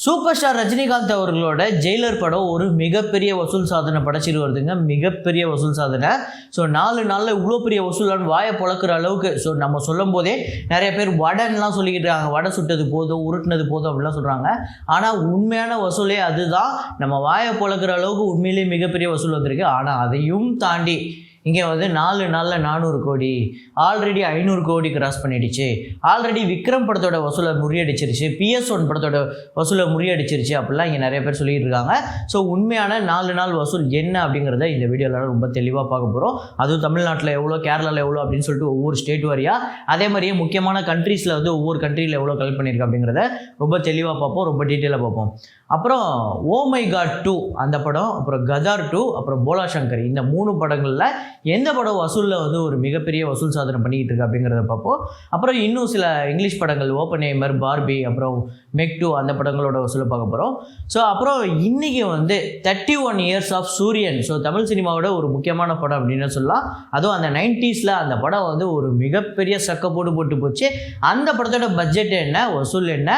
Super star Rajinikanth அவர்களோட Jailer படம் ஒரு மிகப்பெரிய வசூல் சாதனை படைச்சிட்டு வருதுங்க. மிகப்பெரிய வசூல் சாதனை. ஸோ 4 நாளில் இவ்வளோ பெரிய வசூலான்னு வாயை பொழக்கிற அளவுக்கு. ஸோ நம்ம சொல்லும் போதே நிறைய பேர் வடன்லாம் சொல்லிக்கிட்டு இருக்காங்க, வடை சுட்டது போதும், உருட்டினது போதும் அப்படிலாம் சொல்கிறாங்க. ஆனால் உண்மையான வசூலே அதுதான். நம்ம வாயை பொழக்கிற அளவுக்கு உண்மையிலேயே மிகப்பெரிய வசூல் வந்திருக்கு. ஆனால் அதையும் தாண்டி இங்கே வந்து 4 நாளில் 400 கோடி, ஆல்ரெடி 500 கோடி கிராஸ் பண்ணிடுச்சு. ஆல்ரெடி விக்ரம் படத்தோட வசூலை முறியடிச்சிருச்சு, PS1 படத்தோட வசூலை முறியடிச்சிருச்சு அப்படிலாம் இங்கே நிறைய பேர் சொல்லிட்டு இருக்காங்க. ஸோ உண்மையான 4 நாள் வசூல் என்ன அப்படிங்கிறத இந்த வீடியோவில் ரொம்ப தெளிவாக பார்க்க போகிறோம். அதுவும் தமிழ்நாட்டில் எவ்வளோ, கேரளாவில் எவ்வளோ அப்படின்னு சொல்லிட்டு ஒவ்வொரு ஸ்டேட் வரையாக, அதே மாதிரியே முக்கியமான கண்ட்ரீஸில் வந்து ஒவ்வொரு கண்ட்ரியில் எவ்வளோ கலெக்ட் பண்ணியிருக்கு அப்படிங்கிறத ரொம்ப தெளிவாக பார்ப்போம், ரொம்ப டீட்டெயிலாக பார்ப்போம். அப்புறம் ஓ மை காட் 2 அந்த படம், அப்புறம் கதார் 2, அப்புறம் போலா சங்கர், இந்த 3 படங்களில் எந்த படம் வசூலில் வந்து ஒரு மிகப்பெரிய வசூல் சாதனை பண்ணிக்கிட்டு இருக்கு அப்படிங்கிறத பார்ப்போம். அப்புறம் இன்னும் சில இங்கிலீஷ் படங்கள், ஓப்பன்ஹைமர், பார்பி, அப்புறம் மெக் 2 அந்த படங்களோட வசூலை பார்க்க போகிறோம். ஸோ அப்புறம் இன்றைக்கி வந்து 31 இயர்ஸ் ஆஃப் சூரியன். ஸோ தமிழ் சினிமாவோட ஒரு முக்கியமான படம் அப்படின்னு சொல்லலாம். அதுவும் அந்த 90ஸ்ல அந்த படம் வந்து ஒரு மிகப்பெரிய போட்டு போச்சு. அந்த படத்தோட பட்ஜெட் என்ன, வசூல் என்ன,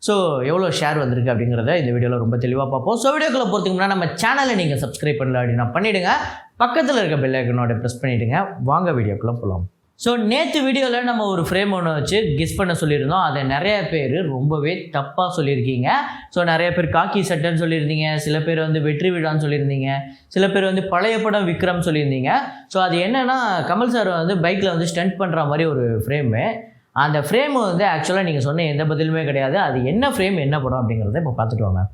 ஸோ எவ்வளோ ஷேர் வந்திருக்கு அப்படிங்கிறத இந்த வீடியோவில் ரொம்ப தெளிவாக பார்ப்போம். ஸோ வீடியோக்குள்ளே போகிறதுக்கு முன்னாடி நம்ம சேனலை நீங்கள் சப்ஸ்கிரைப் பண்ணல அப்படின்னா பண்ணிவிடுங்க, பக்கத்தில் இருக்க பெல் ஐக்கனோட ப்ரெஸ் பண்ணிவிடுங்க. வாங்க வீடியோக்குள்ளே போகலாம். ஸோ நேற்று வீடியோவில் நம்ம ஒரு ஃப்ரேம் ஒன்று வச்சு கெஸ் பண்ண சொல்லியிருந்தோம். அதை நிறைய பேர் ரொம்பவே தப்பாக சொல்லியிருக்கீங்க. ஸோ நிறைய பேர் காக்கி சட்டைன்னு சொல்லியிருந்தீங்க, சில பேர் வந்து வெற்றி விழான்னு சொல்லியிருந்தீங்க, சில பேர் வந்து பழைய படம் விக்ரம் சொல்லியிருந்தீங்க. ஸோ அது என்னென்னா, கமல் சார் வந்து பைக்கில் வந்து ஸ்டண்ட் பண்ணுற மாதிரி ஒரு ஃப்ரேமு. அந்த ஃப்ரேம் வந்து ஆக்சுவலாக நீங்கள் சொன்ன எந்த பதிலுமே கிடையாது. அது என்ன ஃப்ரேம், என்ன படம் அப்படிங்கிறத இப்போ பார்த்துட்டு வாங்க.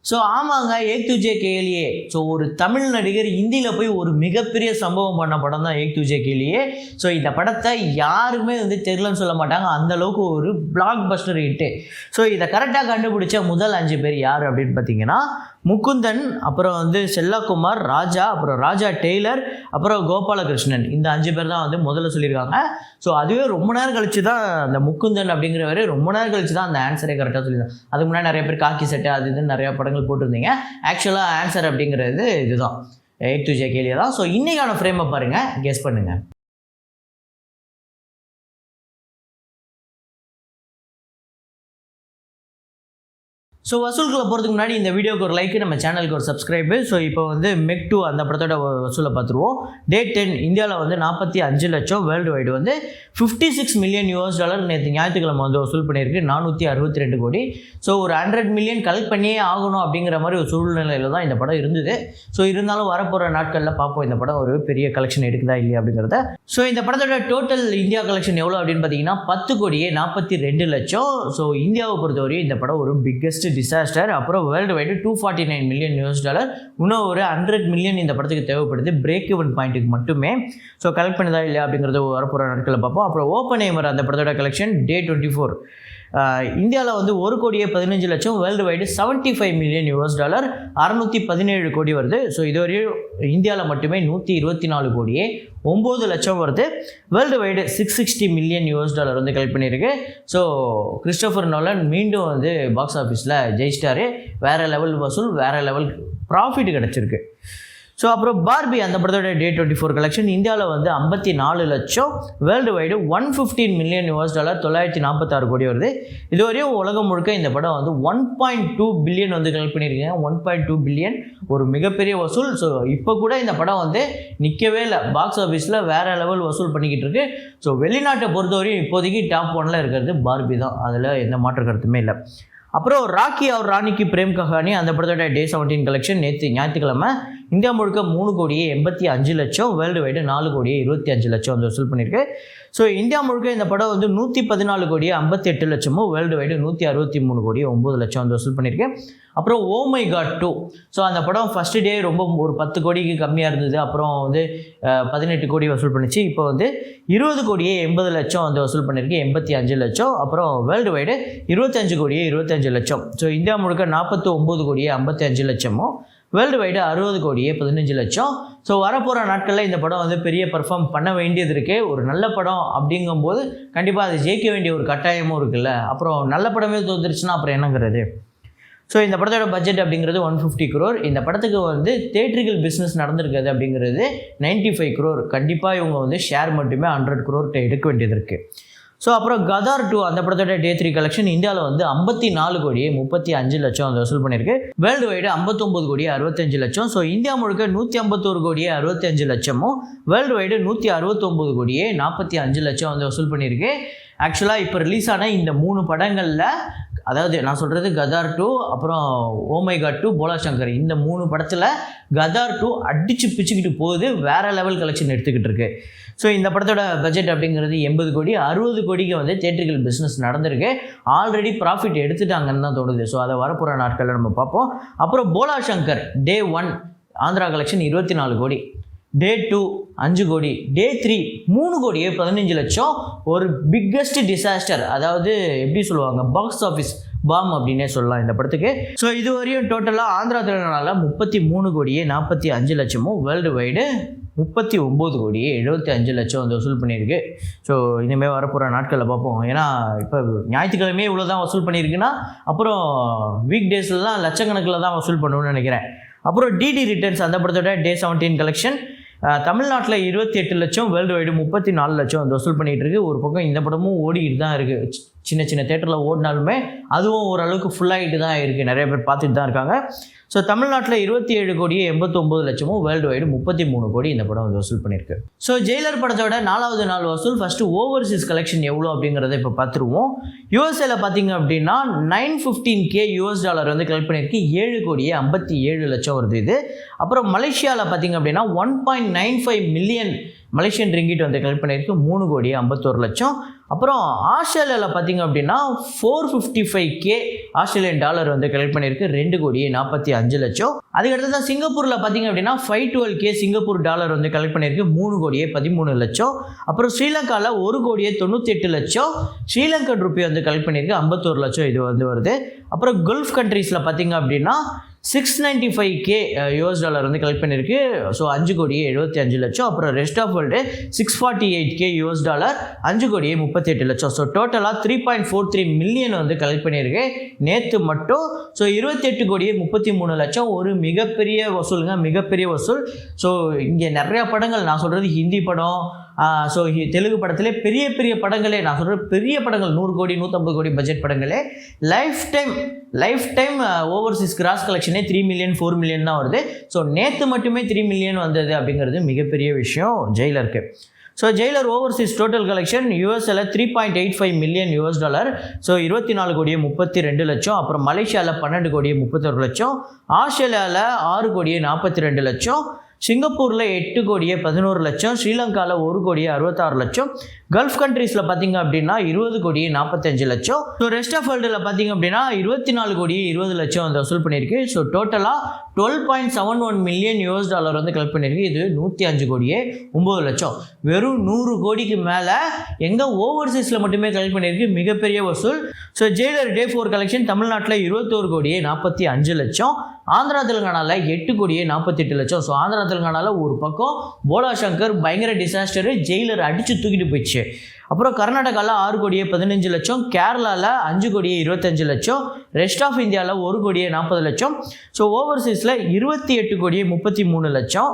ஸோ ஆமாங்க, ஏக் துஜே கேலியே. ஸோ ஒரு தமிழ் நடிகர் இந்தியில் போய் ஒரு மிகப்பெரிய சம்பவம் பண்ண படம் தான் ஏக் துஜே கேலியே. ஸோ இந்த படத்தை யாருமே வந்து தெரியலன்னு சொல்ல மாட்டாங்க, அந்தளவுக்கு ஒரு பிளாக் பஸ்டர் ஹிட்டு. ஸோ இதை கரெக்டாக கண்டுபிடிச்ச முதல் 5 பேர் யார் அப்படின்னு பார்த்தீங்கன்னா, முகுந்தன், அப்புறம் வந்து செல்லகுமார், ராஜா, அப்புறம் ராஜா டெய்லர், அப்புறம் கோபாலகிருஷ்ணன். இந்த 5 பேர் தான் வந்து முதல்ல சொல்லியிருக்காங்க. ஸோ அதுவே ரொம்ப நேரம் கழிச்சு தான் அந்த முகுந்தன் அப்படிங்கிறவரு ரொம்ப நேரம் கழிச்சு தான் அந்த ஆன்சரே கரெக்டாக சொல்லியிருந்தாங்க. அதுக்கு முன்னாடி நிறைய பேர் காக்கி சட்டை அது இதுன்னு நிறையா படங்கள் போட்டிருந்தீங்க. ஆக்சுவலாக ஆன்சர் அப்படிங்கிறது இதுதான், ஏக் துஜே கேலியே தான். ஸோ இன்றைக்கான ஃப்ரேமை பாருங்கள், கெஸ் பண்ணுங்கள். ஸோ வசூல்களை போகிறதுக்கு முன்னாடி இந்த வீடியோக்கு ஒரு லைக்கு, நம்ம சேனலுக்கு ஒரு சப்ஸ்கிரைபு. ஸோ இப்போ வந்து மெக் 2 அந்த படத்தோட வசூலை பார்த்துருவோம். டேட் 10 இந்தியாவில் வந்து 45 லட்சம், வேர்ல்டு வைடு வந்து $56 மில்லியன் நேற்று ஞாயிற்றுக்கிழமை வந்து வசூல் பண்ணியிருக்கு, 462 கோடி. ஸோ ஒரு 100 மில்லியன் கலெக்ட் பண்ணியே ஆகணும் அப்படிங்கிற மாதிரி ஒரு சூழ்நிலையில் தான் இந்த படம் இருந்தது. ஸோ இருந்தாலும் வரப்போகிற நாட்களில் பார்ப்போம் இந்த படம் ஒரு பெரிய கலெக்ஷன் எடுக்குதா இல்லையா அப்படிங்கிறத. ஸோ இந்த படத்தோட டோட்டல் இந்தியா கலெக்ஷன் எவ்வளோ அப்படின்னு பார்த்தீங்கன்னா 10,42 லட்சம். ஸோ இந்தியாவை பொறுத்தவரையும் இந்த படம் ஒரு பிக்கெஸ்ட் டிசாஸ்டர். அப்புறம் வேர்ல்டு வைடு $249 மில்லியன். இன்னும் ஒரு 100 மில்லியன் இந்த படத்துக்கு தேவைப்படுது, பிரேக் ஈவன் பாயிண்ட்டுக்கு மட்டுமே. ஸோ கலெக்ட் பண்ணுதா இல்லையா அப்படிங்கிறது வரப்போகிற நாட்களில் பார்ப்போம். அப்புறம் ஓப்பன்ஹைமர் அந்த படத்தோட கலெக்ஷன் டே 24 இந்தியாவில் வந்து 1,15 லட்சம், வேர்ல்டு வைடு $75 மில்லியன், 617 கோடி வருது. ஸோ இதுவரையும் இந்தியாவில் மட்டுமே 124 கோடியே 9 லட்சம் வருது. வேர்ல்டு வைடு $660 மில்லியன் வந்து கலெக்ட் பண்ணியிருக்கு. ஸோ கிறிஸ்டோஃபர் நோலன் மீண்டும் வந்து பாக்ஸ் ஆஃபீஸில் ஜெயிச்சிட்டாரு. வேறு லெவல் வசூல், வேறு லெவல் ப்ராஃபிட் கிடச்சிருக்கு. ஸோ அப்புறம் பார்பி அந்த படத்தோட டே 24 கலெக்ஷன் இந்தியாவில் வந்து 54 லட்சம், வேர்ல்டு வைடு $115 மில்லியன், 946 கோடி வருது. இதுவரையும் உலகம் முழுக்க இந்த படம் வந்து 1.2 பில்லியன் வந்து கலெக்ட் பண்ணியிருக்கீங்க. 1.2 பில்லியன் ஒரு மிகப்பெரிய வசூல். ஸோ இப்போ கூட இந்த படம் வந்து நிற்கவே இல்லை, பாக்ஸ் ஆஃபீஸில் வேறு லெவல் வசூல் பண்ணிக்கிட்டு இருக்கு. ஸோ வெளிநாட்டை பொறுத்தவரையும் இப்போதைக்கு டாப் 1ல் இருக்கிறது பார்பி தான், அதில் எந்த மாற்று கருத்துமே இல்லை. அப்புறம் ராக்கி அவர் ராணிக்கு பிரேம் கஹானி அந்த படத்தோட டே 17 கலெக்ஷன் நேற்று ஞாயிற்றுக்கிழமை இந்தியா முழுக்க 3,85 லட்சம், வேர்ல்டு வைடு 4,25 லட்சம் வந்து வசூல் பண்ணியிருக்கு. ஸோ இந்தியா முழுக்க இந்த படம் வந்து 114,58 லட்சமும், வேர்ல்டு வைடு 163,9 லட்சம் வந்து வசூல் பண்ணியிருக்கு. அப்புறம் ஓ மை காட் 2. ஸோ அந்த படம் ஃபஸ்ட்டு டே ரொம்ப ஒரு 10 கோடிக்கு கம்மியாக இருந்தது, அப்புறம் வந்து 18 கோடி வசூல் பண்ணிச்சு. இப்போ வந்து 20,80 லட்சம் வந்து வசூல் பண்ணியிருக்கு, 85 லட்சம். அப்புறம் வேர்ல்டு வைடு 25,25 லட்சம். ஸோ இந்தியா முழுக்க 49,55 லட்சமும், வேர்ல்டு வைடு 60,15 லட்சம். ஸோ வரப்போகிற நாட்களில் இந்த படம் வந்து பெரிய பர்ஃபார்ம் பண்ண வேண்டியது இருக்குது. ஒரு நல்ல படம் அப்படிங்கும்போது கண்டிப்பாக அது ஜெயிக்க வேண்டிய ஒரு கட்டாயமும் இருக்குல்ல. அப்புறம் நல்ல படமே தோத்துருச்சுன்னா அப்புறம் என்னங்கிறது. ஸோ இந்த படத்தோட பட்ஜெட் அப்படிங்கிறது 150 crore. இந்த படத்துக்கு வந்து தேட்ரிக்கல் பிஸ்னஸ் நடந்திருக்குது அப்படிங்கிறது 95 crore. கண்டிப்பாக இவங்க வந்து ஷேர் மட்டுமே 100 crore எடுக்க வேண்டியது இருக்குது. ஸோ அப்புறம் கதார் 2 அந்த படத்தோட Day 3 கலெக்ஷன் இந்தியாவில் வந்து 54 கோடியே 35 லட்சம் வந்து வசூல் பண்ணியிருக்கு. வேர்ல்டு வைடு 59 கோடியே 65 லட்சம். ஸோ இந்தியா முழுக்க 151 கோடியே 65 லட்சமும், வேர்ல்டு வைடு 169 கோடியே 45 லட்சம் வந்து வசூல் பண்ணியிருக்கு. ஆக்சுவலாக இப்போ ரிலீஸ் ஆன இந்த 3 படங்களில், அதாவது நான் சொல்கிறது கதார் 2, அப்புறம் ஓ மை காட் 2, போலா சங்கர், இந்த 3 படத்தில் கதார் 2 அடித்து பிச்சுக்கிட்டு போகுது, வேறு லெவல் கலெக்ஷன் எடுத்துக்கிட்டு இருக்கு. ஸோ இந்த படத்தோட பட்ஜெட் அப்படிங்கிறது 80 கோடி. 60 கோடிக்கு வந்து தேட்ரிக்கல் பிஸ்னஸ் நடந்திருக்கு. ஆல்ரெடி ப்ராஃபிட் எடுத்துட்டாங்கன்னு தான் தோணுது. ஸோ அதை வரப்போகிற நாட்களில் நம்ம பார்ப்போம். அப்புறம் போலா சங்கர் Day 1 ஆந்திரா கலெக்ஷன் 24 கோடி, Day 2 5 கோடி, Day 3 3 கோடியே 15 லட்சம். ஒரு பிக்கஸ்ட் டிசாஸ்டர், அதாவது எப்படி சொல்லுவாங்க, பாக்ஸ் ஆஃபீஸ் பாம் அப்படின்னே சொல்லலாம் இந்த படத்துக்கு. ஸோ இது வரையும் டோட்டலாக ஆந்திரா தெலுங்கானால 33 கோடியே 45 லட்சமும், வேர்ல்டு வைடு 39 கோடியே 75 லட்சம் வந்து வசூல் பண்ணியிருக்கு. ஸோ இனிமேல் வரப்போகிற நாட்களில் பார்ப்போம். ஏன்னா இப்போ ஞாயிற்றுக்கிழமையே இவ்வளோ தான் வசூல் பண்ணியிருக்குன்னா, அப்புறம் வீக் டேஸ்லாம் லட்சக்கணக்கில் தான் வசூல் பண்ணணும்னு நினைக்கிறேன். அப்புறம் டிடி ரிட்டர்ன்ஸ் அந்த படத்தோட Day 17 கலெக்ஷன் தமிழ்நாட்டில் 28 லட்சம், வேர்ல்டு வைடு 34 லட்சம் வந்து வசூல் பண்ணிகிட்டு இருக்குது. ஒரு பக்கம் இந்த படமும் ஓடிக்கிட்டு தான் இருக்குது. சின்ன சின்ன தேட்டரில் ஓடினாலுமே அதுவும் ஓரளவுக்கு ஃபுல்லாகிட்டு தான் இருக்குது. நிறைய பேர் பார்த்துட்டு தான் இருக்காங்க. ஸோ தமிழ்நாட்டில் 27 கோடியே 89 லட்சமும், வேர்ல்டு வைடு 33 கோடி இந்த படம் வந்து வசூல் பண்ணியிருக்கு. ஸோ ஜெயிலர் படத்தோட 4வது நாள் வசூல். ஃபஸ்ட்டு ஓவர்சீஸ் கலெக்ஷன் எவ்வளோ அப்படிங்கிறத இப்போ பார்த்துருவோம். யூஎஸ்ஏல பார்த்தீங்க அப்படின்னா $915K வந்து கலெக்ட் பண்ணியிருக்கு. 7 கோடியே 57 லட்சம் வருது இது. அப்புறம் மலேசியாவில் பார்த்தீங்க அப்படின்னா 1.95 மில்லியன் மலேசியன் ரிங்கிட் வந்து கலெக்ட் பண்ணியிருக்கு. 3 கோடியே 51 லட்சம். அப்புறம் ஆஸ்திரேலியாவில் பார்த்தீங்க அப்படின்னா $455K வந்து கலெக்ட் பண்ணியிருக்கு. 2 கோடியே 45 லட்சம். அதுக்கடுத்து தான் சிங்கப்பூரில் பார்த்தீங்க அப்படின்னா $512K சிங்கப்பூர் டாலர் வந்து கலெக்ட் பண்ணியிருக்கு. 3 கோடியே 13 லட்சம். அப்புறம் ஸ்ரீலங்காவில் 1 கோடியே 98 லட்சம் ஸ்ரீலங்கன் ருப்பி வந்து கலெக்ட் பண்ணியிருக்கு. 51 லட்சம் இது வந்து வருது. அப்புறம் கல்ஃப் கண்ட்ரீஸில் பார்த்தீங்க அப்படின்னா $695K வந்து கலெக்ட் பண்ணியிருக்கு. ஸோ 5 கோடியே 75 லட்சம். அப்புறம் ரெஸ்ட் ஆஃப் வேர்ல்டு $648K 5 கோடியே 38 லட்சம். ஸோ டோட்டலாக 3.43 மில்லியன் வந்து கலெக்ட் பண்ணியிருக்கு நேற்று மட்டும். ஸோ 28 கோடியே 33 லட்சம். ஒரு மிகப்பெரிய வசூலுங்க, மிகப்பெரிய வசூல். ஸோ இங்கே நிறையா படங்கள், நான் சொல்கிறது ஹிந்தி படம், ஸோ தெலுங்கு படத்திலே பெரிய பெரிய படங்களே, நான் சொல்கிற பெரிய படங்கள் 100 கோடி 150 கோடி பட்ஜெட் படங்களே லைஃப் டைம் ஓவர்சீஸ் கிராஸ் கலெக்ஷனே 3 மில்லியன் 4 மில்லியன் தான் வருது. ஸோ நேற்று மட்டுமே 3 மில்லியன் வந்தது அப்படிங்கிறது மிகப்பெரிய விஷயம் ஜெயிலருக்கு. So Jailer overseas total collection யூஎஸ்ஏல $3.85 மில்லியன் ஸோ 24 கோடியே 32 லட்சம். அப்புறம் மலேசியாவில் 12 கோடியே 31 லட்சம். ஆஸ்திரேலியாவில் 6 கோடியே 42 லட்சம். சிங்கப்பூரில் 8 கோடியே 11 லட்சம். ஸ்ரீலங்காவில் 1 கோடியே 66 லட்சம். கல்ஃப் கண்ட்ரீஸில் பார்த்தீங்க அப்படின்னா 20 கோடியே 45 லட்சம். ஸோ ரெஸ்ட் ஆஃப் வேர்ல்டில் பார்த்தீங்க அப்படின்னா 24 கோடியே 20 லட்சம் வந்து வசூல் பண்ணியிருக்கு. ஸோ டோட்டலாக $12.71 மில்லியன் வந்து கலெக்ட் பண்ணியிருக்கு. இது 105 கோடியே 9 லட்சம். வெறும் 100 கோடிக்கு மேலே எங்கே ஓவர்சீஸில் மட்டுமே கலெக்ட் பண்ணியிருக்கு, மிகப்பெரிய வசூல். ஸோ ஜெயிலர் Day 4 கலெக்ஷன் தமிழ்நாட்டில் 21 கோடியே 45 லட்சம். ஆந்திரா தெலுங்கானாவில் 8 கோடியே 48 லட்சம். ஸோ ஆந்திரா தெலுங்கானாவில் ஒரு பக்கம் போலா சங்கர் பயங்கர டிசாஸ்டரு, ஜெயிலர் அடித்து தூக்கிட்டு போயிடுச்சு. அப்புறம் கர்நாடகாவில் 6 கோடியே 15 லட்சம். கேரளாவில் 5 கோடியே 25 லட்சம். ரெஸ்ட் ஆஃப் இந்தியாவில் 1 கோடியே 40 லட்சம். ஸோ ஓவர்சீஸில் 28 கோடியே 33 லட்சம்.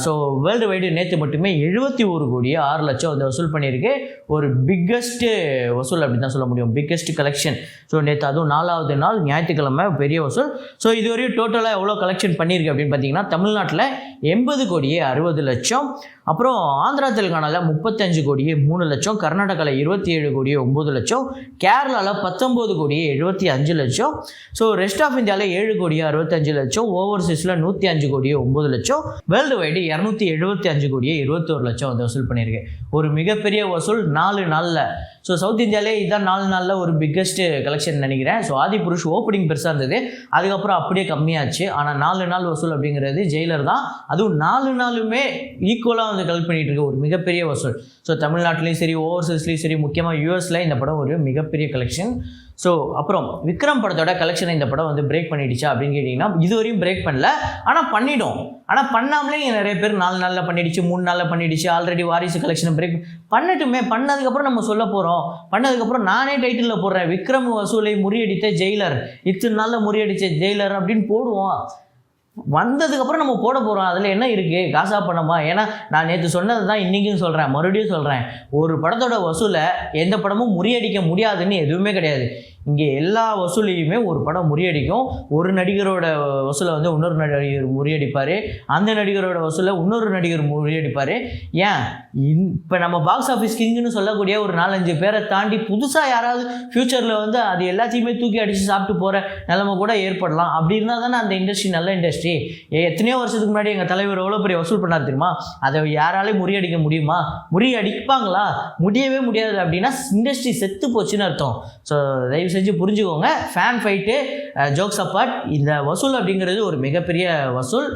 ஸோ வேர்ல்டு வைடு நேற்று மட்டுமே 71 கோடியே 6 லட்சம் வந்து வசூல் பண்ணியிருக்கு. ஒரு பிக்கஸ்ட்டு வசூல் அப்படின்னு தான் சொல்ல முடியும், பிக்கஸ்ட் கலெக்ஷன். ஸோ நேற்று அதுவும் 4வது நாள் ஞாயிற்றுக்கிழமை பெரிய வசூல். ஸோ இதுவரையும் டோட்டலாக எவ்வளோ கலெக்ஷன் பண்ணியிருக்கு அப்படின்னு பார்த்தீங்கன்னா தமிழ்நாட்டில் 80 கோடியே 60 லட்சம். அப்புறம் ஆந்திரா தெலுங்கானாவில் 35 கோடியே 3 லட்சம். கர்நாடகாவில் 27 கோடியே 9 லட்சம். கேரளாவில் 19 கோடியே 75 லட்சம். ஸோ ரெஸ்ட் ஆஃப் இந்தியாவில் 7 கோடியே 65 லட்சம். ஓவர்சீஸில் 105 கோடியே 9 லட்சம். வேர்ல்டு வைடு 275 கோடியே 21 லட்சம் வந்து வசூல் பண்ணியிருக்கு. ஒரு மிகப்பெரிய வசூல் 4 நாளில். ஸோ சவுத் இந்தியாவிலே இதுதான் 4 நாளில் ஒரு பிக்கஸ்ட்டு கலெக்ஷன் நினைக்கிறேன். ஸோ ஆதிபுருஷ் ஓப்பனிங் பெருசாக இருந்தது, அதுக்கப்புறம் அப்படியே கம்மியாச்சு. ஆனால் 4 நாள் வசூல் அப்படிங்கிறது ஜெயிலர் தான். அதுவும் 4 நாளுமே ஈக்குவலாக வந்து கலெக்ட் பண்ணிகிட்டு இருக்க ஒரு மிகப்பெரிய வசூல். ஸோ தமிழ்நாட்டிலையும் சரி, ஓவர்சீஸ்லேயும் சரி, முக்கியமாக யூஎஸில் இந்த படம் ஒரு மிகப்பெரிய கலெக்ஷன். ஸோ அப்புறம் விக்ரம் படத்தோட கலெக்ஷனை இந்த படம் வந்து பிரேக் பண்ணிடுச்சா அப்படின்னு கேட்டிங்கன்னா இதுவரையும் பிரேக் பண்ணல, ஆனால் பண்ணிடும். ஆனால் பண்ணாமலே நிறைய பேர் 4 நாளில் பண்ணிடுச்சு, 3 நாளில் பண்ணிடுச்சு. ஆல்ரெடி வாரிசு கலெக்ஷனை பிரேக் பண்ணட்டுமே, பண்ணதுக்கப்புறம் நம்ம சொல்ல போகிறோம். பண்ணதுக்கப்புறம் நானே டைட்டிலில் போடுறேன், விக்ரம் வசூலை முறியடித்த ஜெயிலர், இத்தனை நாளில் முறியடித்த ஜெயிலர் அப்படின்னு போடுவோம். வந்ததுக்கப்புறம் நம்ம போட போகிறோம். அதில் என்ன இருக்குது, காசா பணமா? ஏன்னா நான் நேற்று சொன்னது தான் இன்றைக்கும் சொல்கிறேன், மறுபடியும் சொல்கிறேன், ஒரு படத்தோட வசூலை எந்த படமும் முறியடிக்க முடியாதுன்னு எதுவுமே கிடையாது. இங்கே எல்லா வசூலையுமே ஒரு படம் முறியடிக்கும். ஒரு நடிகரோட வசூலை வந்து இன்னொரு நடிகர் முறியடிப்பார், அந்த நடிகரோட வசூலை இன்னொரு நடிகர் முறியடிப்பார். ஏன் இப்போ நம்ம பாக்ஸ் ஆஃபீஸ் கிங்குன்னு சொல்லக்கூடிய ஒரு 4-5 பேரை தாண்டி புதுசாக யாராவது ஃப்யூச்சரில் வந்து அது எல்லாத்தையுமே தூக்கி அடித்து சாப்பிட்டு போகிற நிலைமை கூட ஏற்படலாம். அப்படி இருந்தால் தானே அந்த இண்டஸ்ட்ரி நல்ல இண்டஸ்ட்ரி. எத்தனையோ வருஷத்துக்கு முன்னாடி எங்கள் தலைவர் எவ்வளோ பெரிய வசூல் பண்ணார் தெரியுமா? அதை யாராலையும் முறியடிக்க முடியுமா? முறியடிப்பாங்களா? முடியவே முடியாது. அப்படின்னா இண்டஸ்ட்ரி செத்து போச்சுன்னு அர்த்தம். ஸோ தயவு செஞ்சு புரிஞ்சுக்கோங்க. ஃபேன் ஃபைட்டு, ஜோக்ஸ் அப்பார்ட், இந்த வசூல் அப்படிங்கிறது ஒரு மிகப்பெரிய வசூல்.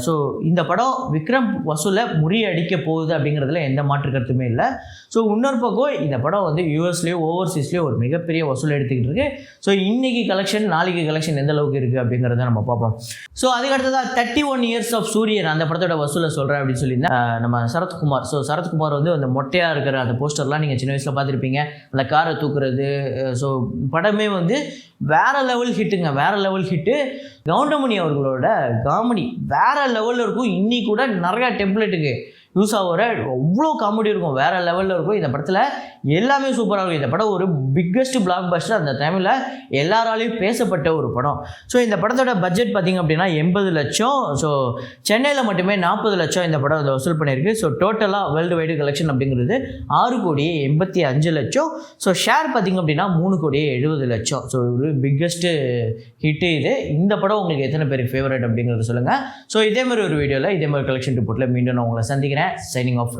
ஸோ இந்த படம் விக்ரம் வசூலை முறியடிக்க போகுது அப்படிங்கிறதுல எந்த மாற்று கருத்துமே இல்லை. ஸோ இன்னொரு பக்கம் இந்த படம் வந்து யூஎஸ்லேயோ ஓவர்சீஸ்லேயோ ஒரு மிகப்பெரிய வசூல் எடுத்துக்கிட்டு இருக்கு. ஸோ இன்றைக்கி கலெக்ஷன் நாளைக்கு கலெக்ஷன் எந்த அளவுக்கு இருக்குது அப்படிங்கிறத நம்ம பார்ப்போம். ஸோ அதுக்கடுத்ததாக 31 இயர்ஸ் ஆஃப் சூரியன் அந்த படத்தோட வசூலை சொல்கிறேன் அப்படின்னு சொல்லியிருந்தேன் நம்ம சரத்குமார். ஸோ சரத்குமார் வந்து அந்த மொட்டையாக இருக்கிற அந்த போஸ்டர்லாம் நீங்கள் சின்ன வயசில் பார்த்துருப்பீங்க, அந்த காரை தூக்குறது. ஸோ படமே வந்து வேறு லெவல் ஹிட்டுங்க, வேறு லெவல் ஹிட்டு. கவுண்டமணி அவர்களோட காமெடி வேறு லெவலில் இருக்கும். இன்னி கூட நிறையா டெம்ப்ளேட்டுக்கு யூஸ் ஆகிற அவ்வளோ காமெடி இருக்கும், வேறு லெவலில் இருக்கும். இந்த படத்தில் எல்லாமே சூப்பராக இருக்கும். இந்த படம் ஒரு பிக்கஸ்ட் பிளாக் பஸ்டர், அந்த டைமில் எல்லாராலையும் பேசப்பட்ட ஒரு படம். ஸோ இந்த படத்தோட பட்ஜெட் பார்த்திங்க அப்படின்னா 80 லட்சம். ஸோ சென்னையில் மட்டுமே 40 லட்சம் இந்த படம் வந்து வசூல் பண்ணியிருக்கு. ஸோ டோட்டலாக வேர்ல்டு வைடு கலெக்ஷன் அப்படிங்கிறது 6,85,00,000. ஸோ ஷேர் பார்த்திங்க அப்படின்னா 3,70,00,000. ஸோ ஒரு பிக்கஸ்ட்டு ஹிட்டு இது. இந்த படம் உங்களுக்கு எத்தனை பேருக்கு ஃபேவரட் அப்படிங்கிறத சொல்லுங்கள். ஸோ இதே மாதிரி ஒரு வீடியோவில் இதே மாதிரி கலெக்ஷன் ரிப்போர்ட்டில் மீண்டும் நான் உங்களை சந்திக்கிறேன். Signing off.